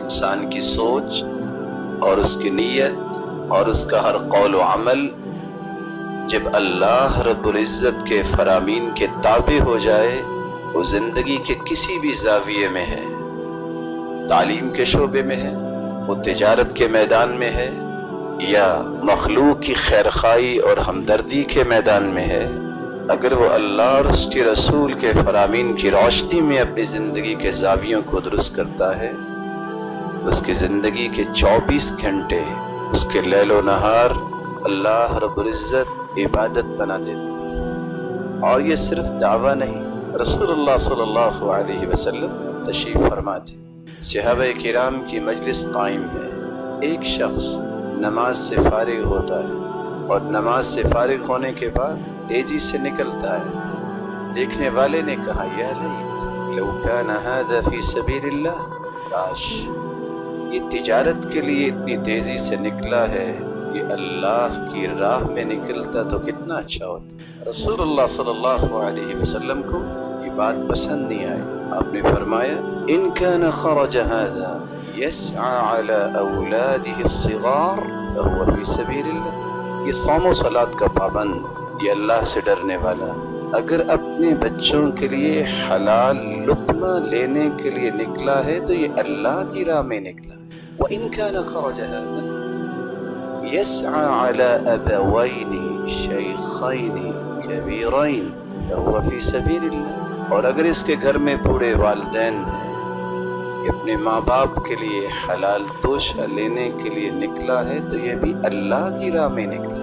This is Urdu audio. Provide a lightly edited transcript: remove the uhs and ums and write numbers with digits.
انسان کی سوچ اور اس کی نیت اور اس کا ہر قول و عمل جب اللہ رب العزت کے فرامین کے تابع ہو جائے، وہ زندگی کے کسی بھی زاویے میں ہے، تعلیم کے شعبے میں ہے، وہ تجارت کے میدان میں ہے، یا مخلوق کی خیرخواہی اور ہمدردی کے میدان میں ہے، اگر وہ اللہ اور اس کے رسول کے فرامین کی روشنی میں اپنی زندگی کے زاویوں کو درست کرتا ہے تو اس کی زندگی کے 24 گھنٹے، اس کے لیل و نہار اللہ رب العزت عبادت بنا دیتے ہیں۔ اور یہ صرف دعویٰ نہیں، رسول اللہ صلی اللہ علیہ وسلم تشریف فرما تھے، صحابہ کرام کی مجلس قائم ہے، ایک شخص نماز سے فارغ ہوتا ہے اور نماز سے فارغ ہونے کے بعد تیزی سے نکلتا ہے۔ دیکھنے والے نے کہا یا لیت لو کان ھذا فی سبیل اللہ، کاش یہ تجارت کے لیے اتنی تیزی سے نکلا ہے، یہ اللہ کی راہ میں نکلتا تو کتنا اچھا ہوتا۔ رسول اللہ صلی اللہ علیہ وسلم کو یہ بات پسند نہیں آئی، آپ نے فرمایا ان کان خرج ھذا یسعى علی اولادہ الصغار فهو فی سبیل اللہ، یہ صوم و صلاۃ کا پابند، یہ اللہ سے ڈرنے والا، اگر اپنے بچوں کے لیے حلال لقمہ لینے کے لیے نکلا ہے تو یہ اللہ کی راہ میں نکلا۔ وَإِن كَانَ خَرَجَ هَذَا يَسْعَى عَلَى أَبَوَيْنِ شَيْخَيْنِ كَبِيرَيْنِ فَهُوَ فِي سَبِيلِ اللَّهِ، اور اگر اس کے گھر میں بوڑھے والدین ہیں، یہ اپنے ماں باپ کے لیے حلال توشہ لینے کے لیے نکلا ہے تو یہ بھی اللہ کی راہ میں نکلا۔